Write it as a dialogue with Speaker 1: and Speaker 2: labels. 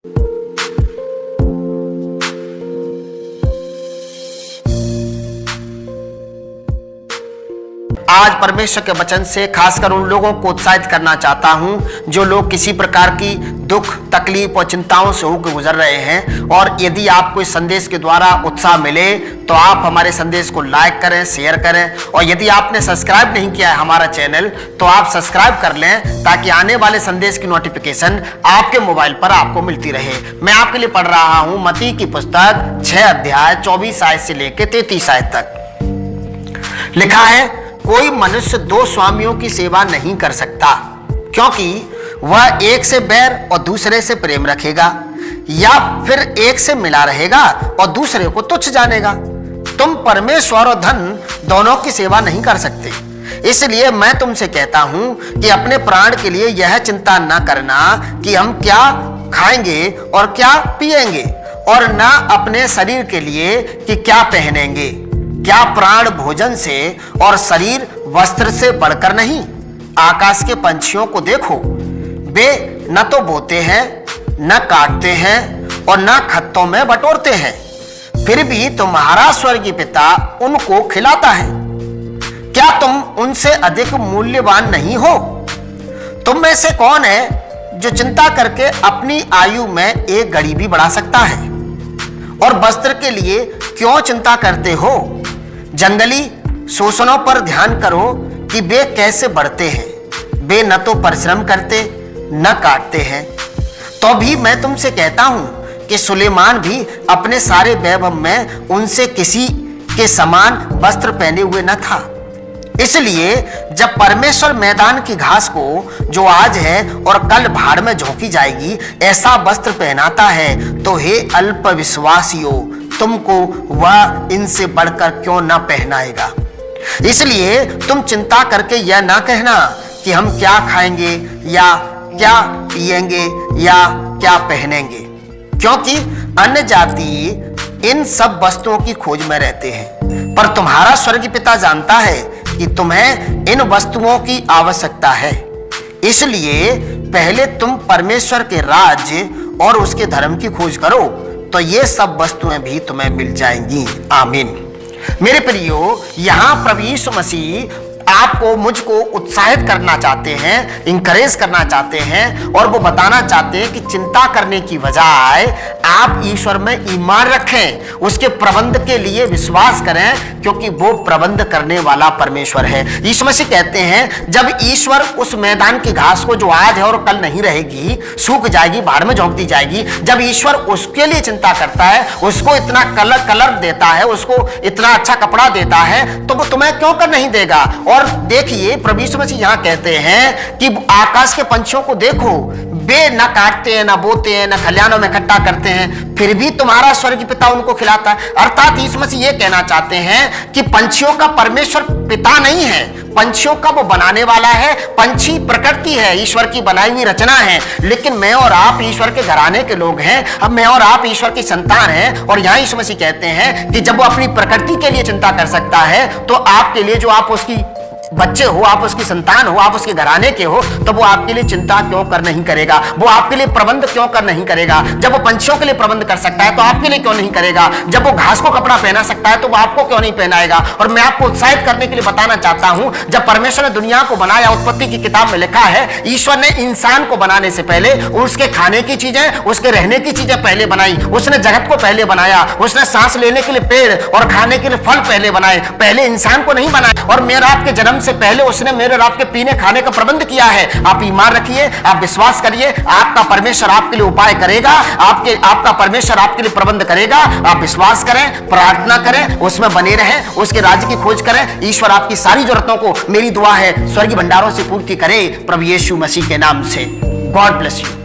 Speaker 1: आज परमेश्वर के वचन से खासकर उन लोगों को उत्साहित करना चाहता हूं जो लोग किसी प्रकार की दुख, तकलीफ और चिंताओं से होकर गुजर रहे हैं। और यदि आपको इस संदेश के द्वारा उत्साह मिले तो आप हमारे संदेश को लाइक करें, शेयर करें। और यदि आपने सब्सक्राइब नहीं किया है हमारा चैनल तो आप सब्सक्राइब कर लें ताकि आने वाले संदेश की नोटिफिकेशन आपके मोबाइल पर आपको मिलती रहे। मैं आपके लिए पढ़ रहा हूं मत्ती की पुस्तक 6 अध्याय 24 आयत से लेकर 33 आयत तक। लिखा है, कोई मनुष्य दो स्वामियों की सेवा नहीं कर सकता, क्योंकि वह एक से बैर और दूसरे से प्रेम रखेगा, या फिर एक से मिला रहेगा और दूसरे को तुच्छ जानेगा। तुम परमेश्वर और धन दोनों की सेवा नहीं कर सकते। इसलिए मैं तुमसे कहता हूं कि अपने प्राण के लिए यह चिंता न करना कि हम क्या खाएंगे और क्या पिएंगे, और न अपने शरीर के लिए कि क्या पहनेंगे। क्या प्राण भोजन से और शरीर वस्त्र से बढ़कर नहीं? आकाश के पंछियों को देखो, वे न तो बोते हैं, न काटते हैं और न खत्तों में बटोरते हैं, फिर भी तुम्हारा स्वर्गीय पिता उनको खिलाता है। क्या तुम उनसे अधिक मूल्यवान नहीं हो? तुम में से कौन है जो चिंता करके अपनी आयु में एक घड़ी भी बढ़ा सकता है? और वस्त्र के लिए क्यों चिंता करते हो? जंगली शोषणों पर ध्यान करो कि वे कैसे बढ़ते हैं। वे न तो परिश्रम करते न काटते हैं। तो भी मैं तुमसे कहता हूं कि सुलेमान भी अपने सारे वैभव में उनसे किसी के समान वस्त्र पहने हुए न था। इसलिए जब परमेश्वर मैदान की घास को जो आज है और कल भाड़ में झोंकी जाएगी ऐसा वस्त्र पहनाता है, तो हे अल्प विश्वासियों, तुमको वह इनसे बढ़कर क्यों न पहनाएगा। इसलिए तुम चिंता करके यह ना कहना कि हम क्या खाएंगे या क्या पिएंगे या क्या पहनेंगे, क्योंकि अन्य जाति इन सब वस्तुओं की खोज में रहते हैं। पर तुम्हारा स्वर्गीय पिता जानता है कि तुम्हें इन वस्तुओं की आवश्यकता है। इसलिए पहले तुम परमेश्वर के राज्य और उसके धर्म की खोज करो, तो ये सब वस्तुएं भी तुम्हें मिल जाएंगी। आमीन। मेरे प्रियो, यहाँ प्रभु यीशु मसीह आपको मुझको उत्साहित करना चाहते हैं, इंकरेज करना चाहते हैं, और वो बताना चाहते हैं कि चिंता करने की बजाय आप ईश्वर में ईमान रखें, उसके प्रबंध के लिए विश्वास करें, क्योंकि वो प्रबंध करने वाला परमेश्वर है। यीशु मसीह कहते हैं जब ईश्वर उस मैदान की घास को जो आज है और कल नहीं रहेगी, सूख जाएगी, भाड़ में झोंक दी जाएगी, जब ईश्वर उसके लिए चिंता करता है, उसको इतना कलर देता है, उसको इतना अच्छा कपड़ा देता है, तो वो तुम्हें क्यों कर नहीं देगा। और देखिए प्रभु यीशु मसीह यहाँ कहते हैं कि आकाश के पंछियों को देखो, वे न काटते हैं, न बोते हैं, न खलिहानों में इकट्ठा करते हैं, फिर भी तुम्हारा स्वर्गीय पिता उनको खिलाता है। अर्थात यीशु मसीह ये कहना चाहते हैं कि पंछियों का परमेश्वर पिता नहीं है, पंछियों का वो बनाने वाला है। पंछी प्रकृति है, ईश्वर की बनाई हुई रचना है, लेकिन मैं और आप ईश्वर के घराने के लोग हैं। अब मैं और आप ईश्वर की संतान हैं। और यहाँ यीशु मसीह कहते हैं कि जब वो अपनी प्रकृति के लिए चिंता कर सकता है, तो आपके लिए, जो आप उसकी बच्चे हो, आप उसकी संतान हो, आप उसके घराने के हो, तो वो आपके लिए चिंता क्यों कर नहीं करेगा? वो आपके लिए प्रबंध क्यों कर नहीं करेगा? जब वो पंछियों के लिए प्रबंध कर सकता है तो आपके लिए क्यों नहीं करेगा? जब वो घास को कपड़ा पहना सकता है तो वो आपको क्यों नहीं पहनाएगा? और मैं आपको उत्साहित करने के लिए बताना चाहता हूं, जब परमेश्वर ने दुनिया को बनाया, उत्पत्ति की किताब में लिखा है, ईश्वर ने इंसान को बनाने से पहले उसके खाने की चीजें, उसके रहने की चीजें पहले बनाई। उसने जगत को पहले बनाया, उसने सांस लेने के लिए पेड़ और खाने के लिए फल पहले बनाए, पहले इंसान को नहीं बनाया। और मेरा आपके जन्म से पहले उसने मेरे और आपके पीने खाने का प्रबंध किया है। आप ईमान रखिए, आप विश्वास करिए, आपका परमेश्वर आपके लिए उपाय करेगा, आपका परमेश्वर आपके लिए प्रबंध करेगा। आप विश्वास करें, प्रार्थना करें, उसमें बने रहें, उसके राज्य की खोज करें। ईश्वर आपकी सारी जरूरतों को, मेरी दुआ है, स्वर्गीय भंडारों से पूर्ति करे, प्रभु यीशु मसीह के नाम से। God bless you.